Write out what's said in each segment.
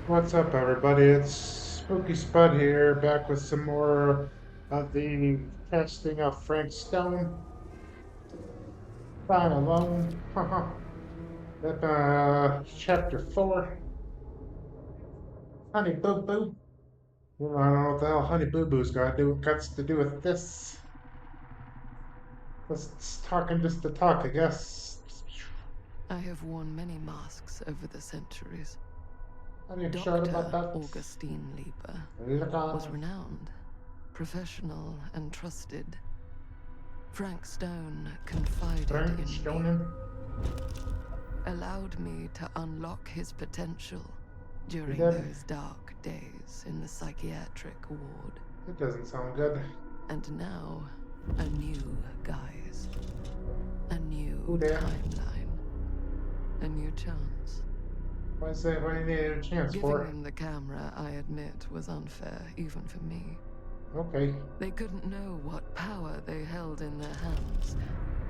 What's up, everybody? It's Spooky Spud here, back with some more of the testing of Frank Stone. Fine alone. That, chapter 4, Honey Boo Boo. Well, I don't know what the hell Honey Boo Boo's got to do with this. Just talking just to talk, I guess. I have worn many masks over the centuries. Are you sure about Dr. that? Augustine Lieber Look was on. renowned, professional, and trusted. Frank Stone confided Frank in me, Stonen? allowed me to unlock his potential You during did? those dark days in the psychiatric ward. It doesn't sound good. And now, a new guise, a Who new that? timeline, a new chance. Why say what I needed a chance Giving for? them the camera, I admit, was unfair, even for me. Okay. They couldn't know what power they held in their hands,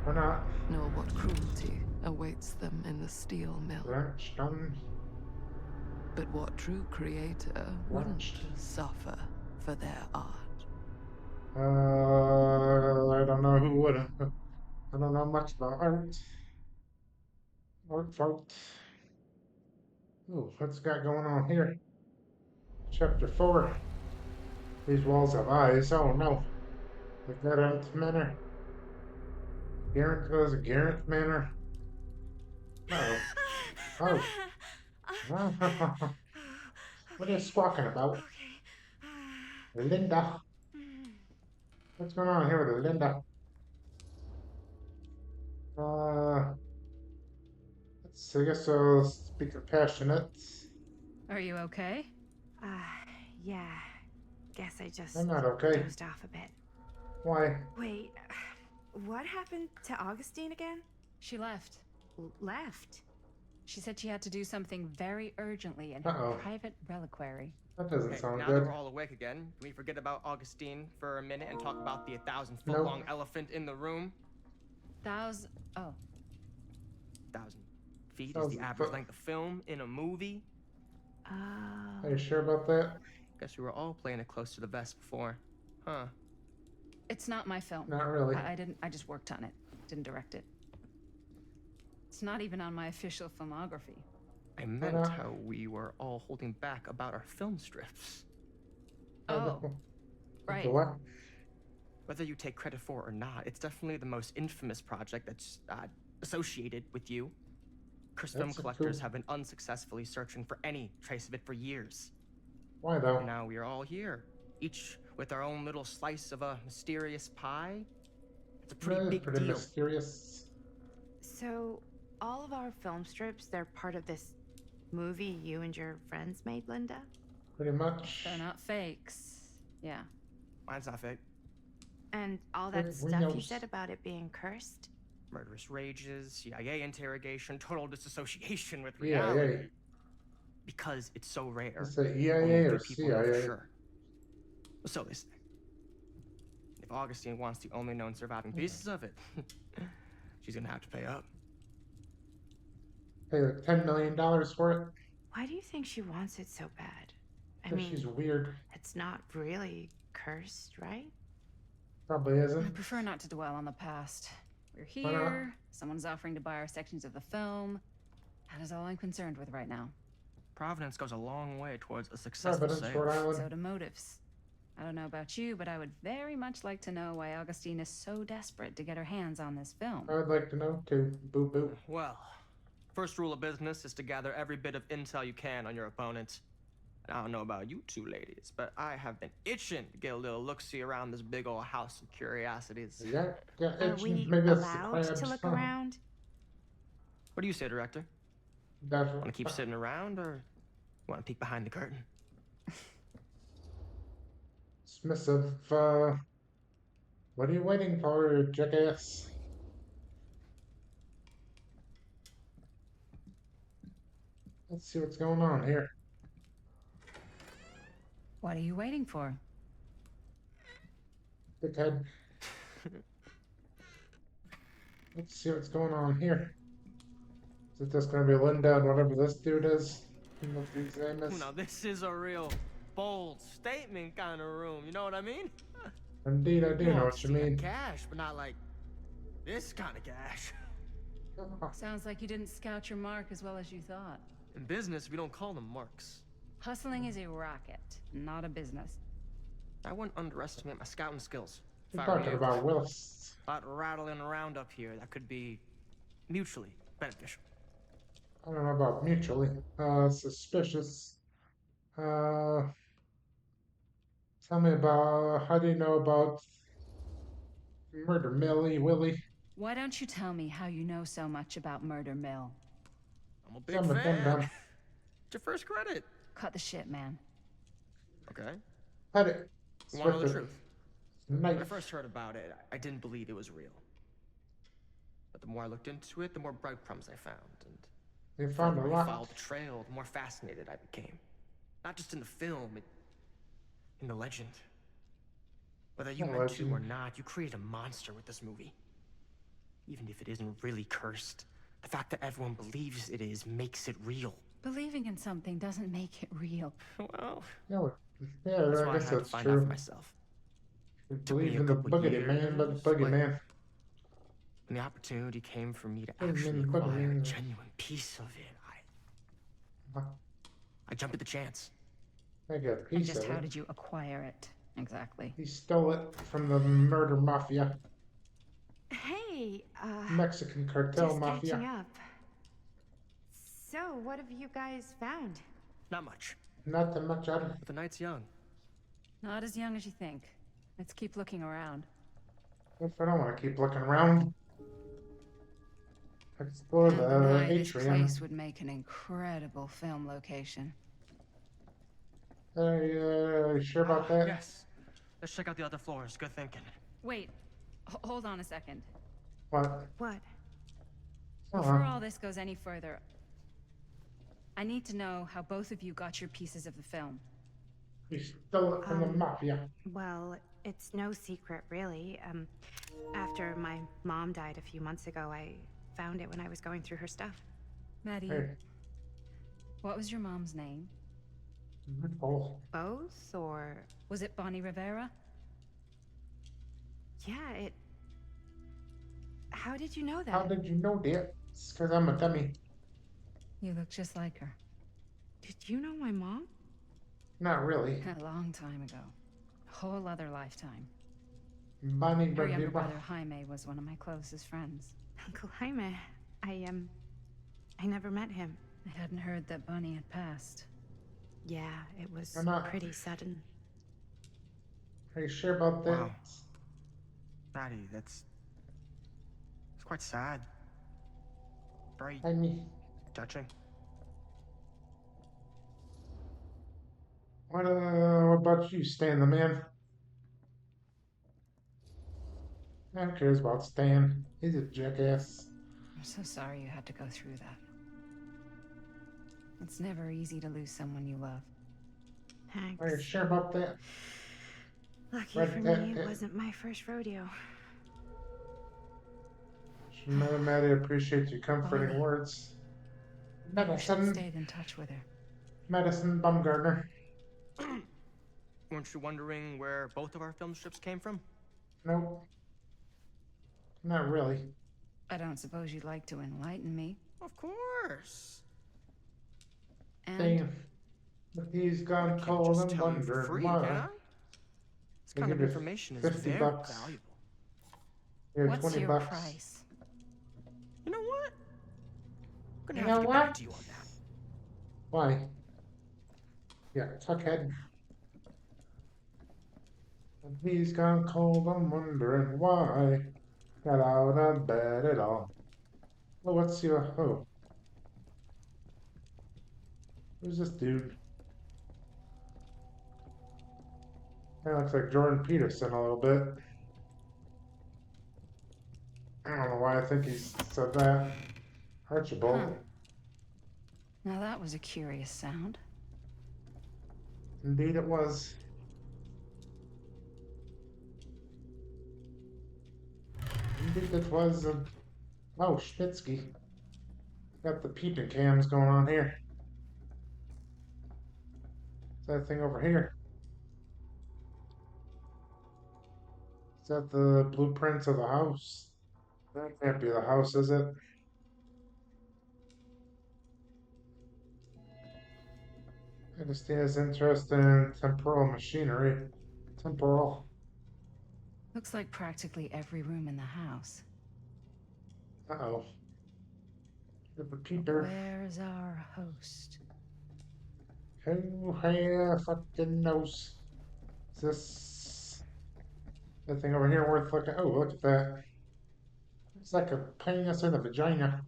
Or not. nor what cruelty awaits them in the steel mill. Frank Stone. But what true creator wouldn't suffer for their art? I don't know who would. I don't know much about art. Art folk. Ooh, what's got going on here? Chapter 4. These walls have eyes. Oh no. The Garant Manor. Garant was a Garant Manor. Oh. Oh. What are you squawking about? Linda. What's going on here with Linda? Uh, I guess I'll speak compassionate. Are you okay? Yeah. Guess I just I'm not okay. dozed off a bit. Why? Wait, what happened to Augustine again? She left. Left. She said she had to do something very urgently in her Uh-oh. private reliquary. That doesn't Okay, sound now good. that we're all awake again, can we forget about Augustine for a minute and talk about the 1,000-foot Nope. long elephant in the room? Oh. 1,000 feet is 1,000 the average foot. length of film in a movie. Are you sure about that? Guess we were all playing it close to the vest before. Huh. It's not my film. Not really. I just worked on it. Didn't direct it. It's not even on my official filmography. I meant how we were all holding back about our film strips. Oh, right. What? Whether you take credit for it or not, it's definitely the most infamous project that's associated with you. Cursed film collectors have been unsuccessfully searching for any trace of it for years. Why though? And now we are all here, each with our own little slice of a mysterious pie. It's a pretty big Pretty deal. mysterious. So, all of our film strips, they're part of this movie you and your friends made, Linda? Pretty much. They're not fakes. Yeah. Mine's not fake. And all that stuff you said about it being cursed? Murderous rages, CIA interrogation, total disassociation with reality. CIA. Because it's so rare. Is it EIA only or few people know for CIA? sure. So they say. If Augustine wants the only known surviving pieces of it, she's gonna have to pay up. Pay like $10 million for it? Why do you think she wants it so bad? I Because mean, she's weird. it's not really cursed, right? Probably I isn't. prefer not to dwell on the past. We're Why not? here. Someone's offering to buy our sections of the film. That is all I'm concerned with right now. Providence goes a long way towards a successful Providence, sale. Rhode Island. So do motives. I don't know about you, but I would very much like to know why Augustine is so desperate to get her hands on this film. I would like to know too. Boo boo. Well, first rule of business is to gather every bit of intel you can on your opponent. And I don't know about you two ladies, but I have been itching to get a little look-see around this big old house of curiosities. Yeah, Are we maybe that's the allowed crabs. to look around? What do you say, director? That's Want to keep sitting around, or want to peek behind the curtain? Submissive. What are you waiting for, jackass? Let's see what's going on here. What are you waiting for? Dickhead. Let's see what's going on here. Is it just gonna be Linda and whatever this dude is? Look, these Amos. Now, this is a real bold statement kind of room. You know what I mean? Indeed, I do You know want what to you see mean. that cash, but not like this kind of cash. Sounds like you didn't scout your mark as well as you thought. In business, we don't call them marks. Hustling is a racket, not a business. I wouldn't underestimate my scouting skills. If We're I were talking you. about Willis. About rattling around up here that could be mutually beneficial. I don't know about mutually. Suspicious. Uh, Tell me about how do you know about Murder Millie Willie? Why don't you tell me how you know so much about Murder Mill? I'm a big Some of them fan. done. It's your first credit. Cut the shit, man. Okay. Had it. You want to know the With truth? When I knife. first heard about it, I didn't believe it was real. But the more I looked into it, the more breadcrumbs I found. And They the found a further I lot. followed the trail, the more fascinated I became. Not just in the film, in the legend. Whether you The meant to or legend. not, you created a monster with this movie. Even if it isn't really cursed, the fact that everyone believes it is makes it real. Believing in something doesn't make it real. Well, No, yeah, that's I why I guess had to that's find out for true. myself. We Took me believe a in the couple boogity man, but years, the but boogeyman. when the opportunity came for me to Boogeyman, actually acquire a boogeyman. genuine piece of it, I jumped at the chance. I got a And piece just of how it. did you acquire it, exactly? He stole it from the murder mafia, Hey, Mexican cartel just catching mafia. up. So, what have you guys found? Not much, Not that much out of but the night's young. Not as young as you think. Let's keep looking around. if I don't want to keep looking around. Explore Can't the deny this atrium. place would make an incredible film location. Are you sure about that? Yes. Let's check out the other floors. Good thinking. Wait, hold on a second. What? What? Before all this goes any further, I need to know how both of you got your pieces of the film. He stole it from the mafia. Well, it's no secret, really. After my mom died a few months ago, I found it when I was going through her stuff. Maddie, Hey, what was your mom's name? oh, Both, or Was it Bonnie Rivera? yeah, it. How did you know that? how did you know that? It's because I'm a dummy. You look just like her. Did you know my mom? Not really. A long time ago. A whole other lifetime. Bonnie Her younger Rivera. brother Jaime was one of my closest friends. Uncle Jaime. I never met him. I hadn't heard that Bonnie had passed. Yeah, it was I'm not- pretty sudden. Are you sure about that? Wow. Maddie, it's quite sad. Very I mean, touching. what about you, Stan the man? Who cares about Stan? He's a jackass. I'm so sorry you had to go through that. It's never easy to lose someone you love. Thanks. Are you sure about that? Lucky Right, for that- me, it that- wasn't my first rodeo. Mother Maddie, appreciate your comforting Bonnie. words. You should have Medicine, stayed in touch with her. medicine, Bumgardner. Weren't you wondering where both of our film strips came from? Nope. Not really. I don't suppose you'd like to enlighten me. Of course. And Damn. But he's I gone can't cold just and tell you for wondering free, why. can I? This They kind of give you information is 50 very bucks. valuable. Here, what's 20 your bucks. price? You know what? I'm gonna You have know to get what? back to you on that. Why? Yeah, tuckhead. And he's gone cold and wondering why. Got out of bed at all. Oh, what's your... Oh. Who's this dude? Kinda looks like Jordan Peterson a little bit. I don't know why I think he's said that. Archibald. Huh. Now that was a curious sound. Indeed it was. Indeed it was. Oh, Schnitzky. Got the peeping cams going on here. That thing over here. Is that the blueprints of the house? That can't be the house, is it? Augustine is interested in temporal machinery. Temporal. Looks like practically every room in the house. Uh-oh. The But repeater. where's our host? Who here fucking knows? Is this that thing over here worth looking? Oh, look at that. It's like a penis in a vagina.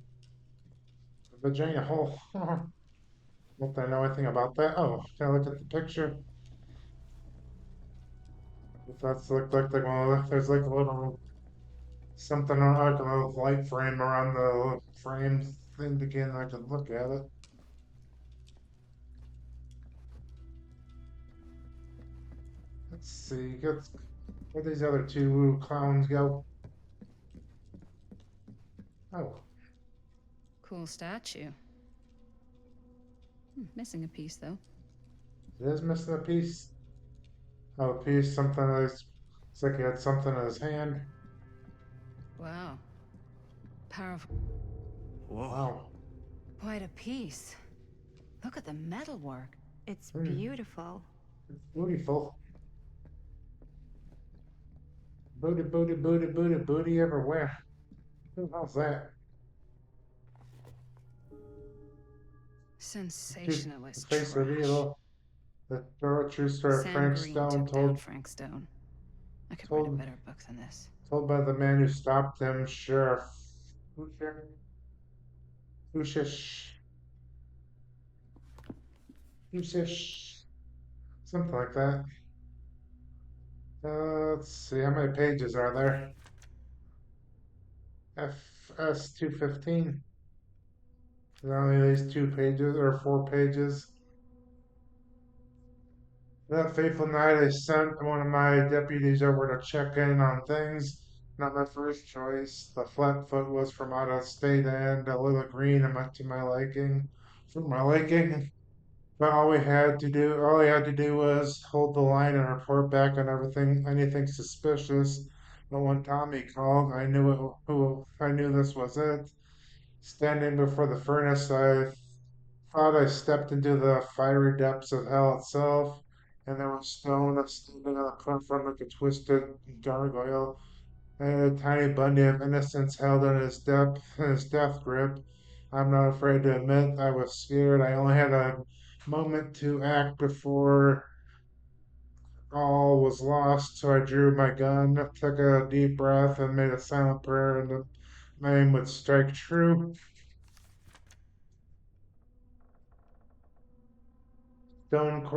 A vagina hole. Don't I know anything about that? Oh, can I look at the picture? If that's look like well, there's like a little something on like a little light frame around the frame thing again. I can look at it. Let's see. Where these other two clowns go? Oh, Cool statue. Missing a piece, though. it is missing a piece. Oh, a piece. Something is. It's like he had something in his hand. Wow. Powerful. Whoa. Wow. Quite a piece. Look at the metalwork. It's Hmm. beautiful. It's beautiful. Booty, booty, booty, booty, booty everywhere. Who the hell's that? The Sensationalist face of trash. evil. The true story of Sam Frank Green Stone took down told Frank Stone. I could write a told better book than this. told by the man who stopped him, Sheriff Ushish, Ushish, something like that. Let's see, how many pages are there? FS 215. There are only these 2 pages or 4 pages. That fateful night, I sent one of my deputies over to check in on things. Not my first choice. The Flatfoot was from out of state and a little green and much to my liking. For my liking. But all he had to do was hold the line and report back on anything suspicious. But when Tommy called, I knew this was it. Standing before the furnace, I thought I stepped into the fiery depths of hell itself, and there was stone standing on the platform like a twisted gargoyle, and a tiny bunny of innocence held in his death grip. I'm not afraid to admit I was scared. I only had a moment to act before all was lost, so I drew my gun, took a deep breath, and made a silent prayer, and the aim would strike true.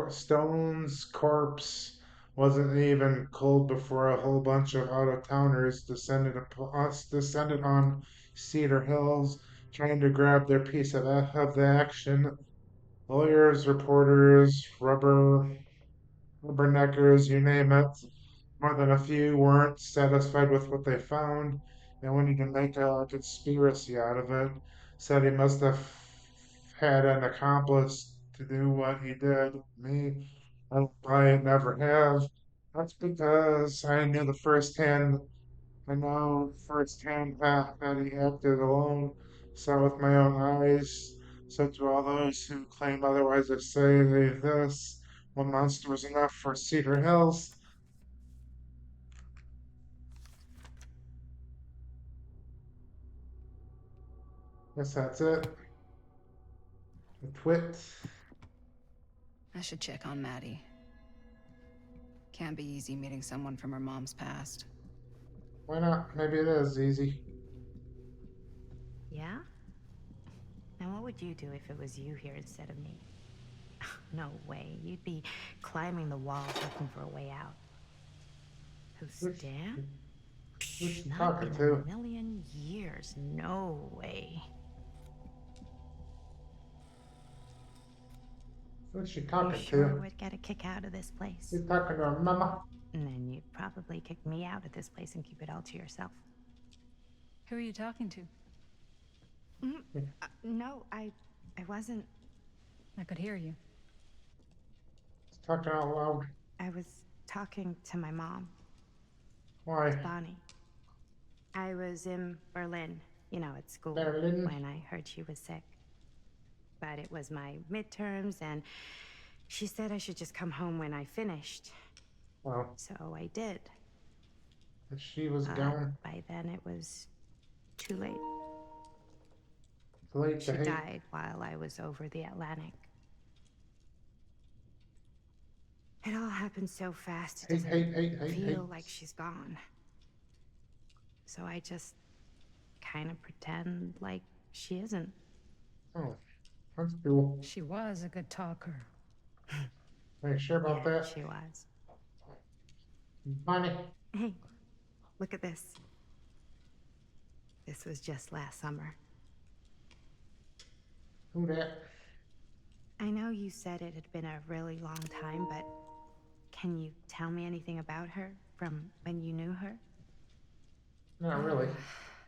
Stone's corpse wasn't even cold before a whole bunch of out-of-towners descended on Cedar Hills, trying to grab their piece of the action. Lawyers, reporters, rubberneckers, you name it. More than a few weren't satisfied with what they found. They wanted to make a conspiracy out of it. Said he must have had an accomplice to do what he did. Me, I don't buy it, never have. That's because I know firsthand that he acted alone. Saw with my own eyes. So to all those who claim otherwise, I say this: one monster was enough for Cedar Hills. Guess that's it. A twit. I should check on Maddie. Can't be easy meeting someone from her mom's past. Why not? Maybe it is easy. Yeah? And what would you do if it was you here instead of me? No way. You'd be climbing the walls looking for a way out. Who, Who's, Stan? who's she Not talking in to? a million years. No way. Who's she You talking sure to? would get a kick out of this place. She's talking to her mama. And then you'd probably kick me out of this place and keep it all to yourself. Who are you talking to? No, I wasn't. I could hear you. Talking out loud. I was talking to my mom, Why? Bonnie. I was in Berlin, at school, Berlin. when I heard she was sick. But it was my midterms, and she said I should just come home when I finished. Well, So I did. she was gone. By then it was too late. Late to She hate. died while I was over the Atlantic. It all happened so fast, it doesn't feel like she's gone. So I just kind of pretend like she isn't. Oh, that's cool. She was a good talker. Are you sure about Yeah, that? she was. Bonnie. Hey, look at this. This was just last summer. Who that? I know you said it had been a really long time, but can you tell me anything about her from when you knew her? Not really.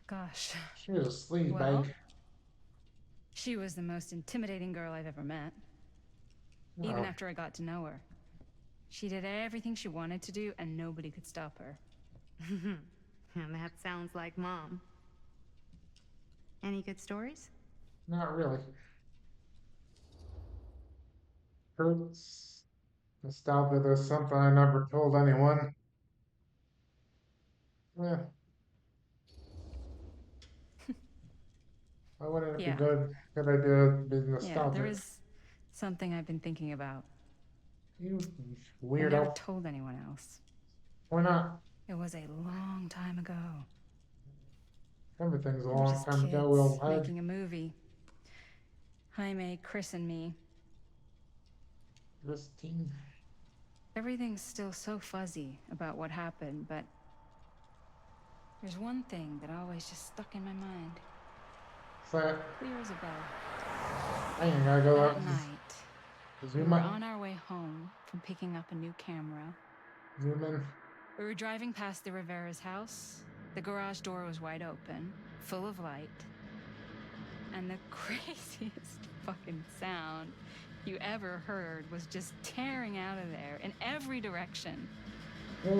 Gosh. She was a sleaze Well, bag. she was the most intimidating girl I've ever met. Oh. Even after I got to know her. She did everything she wanted to do, and nobody could stop her. And that sounds like Mom. Any good stories? Not really. Hurts. Nostalgia, there's something I never told anyone. Yeah. Why wouldn't it be Yeah. good idea to be Yeah, there nostalgic? is something I've been thinking about. You I never weirdo. told anyone else. Why not? It was a long time ago. Everything's a We were long just time ago, kids old head. making a movie. Jaime, Chris, and me. Christine. Everything's still so fuzzy about what happened, but there's one thing that always just stuck in my mind. What's that? Clear as a bell. I ain't gotta go That out. night, we Zoom were up. on our way home from picking up a new camera. Zoom in. We were driving past the Rivera's house. The garage door was wide open, full of light. And the craziest fucking sound you ever heard was just tearing out of there in every direction. Oh.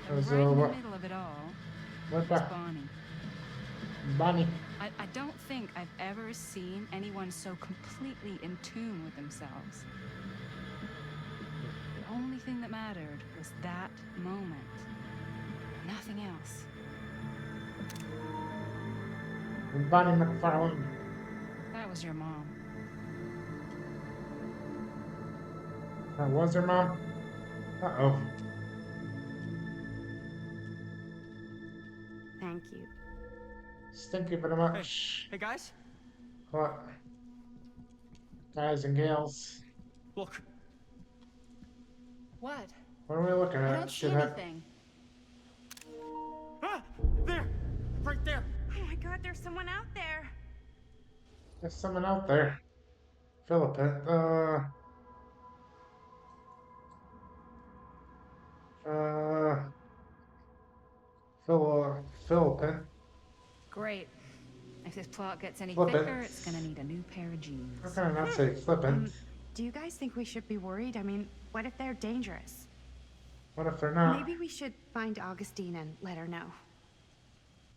And Was, right in the what? middle of it all What was the? Bonnie. Bonnie. I don't think I've ever seen anyone so completely in tune with themselves. The only thing that mattered was that moment. Nothing else. Bonnie McFarlane. That was your mom. That was her mom? Uh-oh. Thank you. Thank you very much. Hey guys, What? Guys and gals. look. What? What are we looking I at? don't see Shithead. anything. Ah, there, right there. Oh my god, there's someone out there. There's someone out there. Philippine. Philippine. Great. If this plot gets any Flippin'. thicker, it's gonna need a new pair of How jeans. can I not say flippin'? Do you guys think we should be worried? I mean, what if they're dangerous? What if they're not? Maybe we should find Augustine and let her know.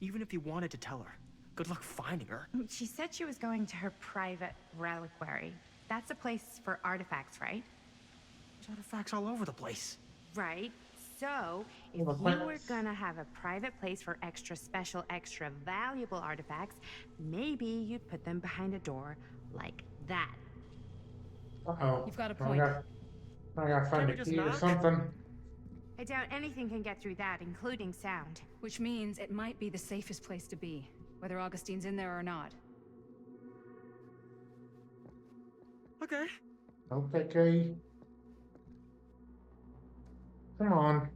Even if you wanted to tell her, good luck finding her. She said she was going to her private reliquary. That's a place for artifacts, right? There's artifacts all over the place. Right. So, if Well, you were gonna have a private place for extra special, extra valuable artifacts, maybe you'd put them behind a door like that. Uh-oh. You've got a I point. gotta find we a just key or knock? something. I doubt anything can get through that, including sound. Which means it might be the safest place to be, whether Augustine's in there or not. Okay. Okay, Kay. Come on.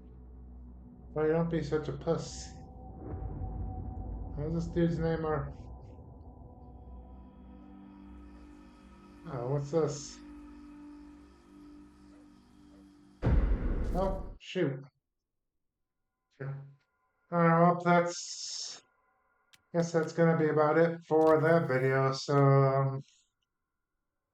Boy, don't be such a puss. What's this dude's name? Or oh, what's this? Oh, shoot. Well, guess that's gonna be about it for that video. So,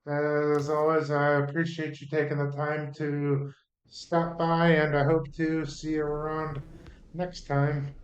As always, I appreciate you taking the time to stop by, and I hope to see you around next time.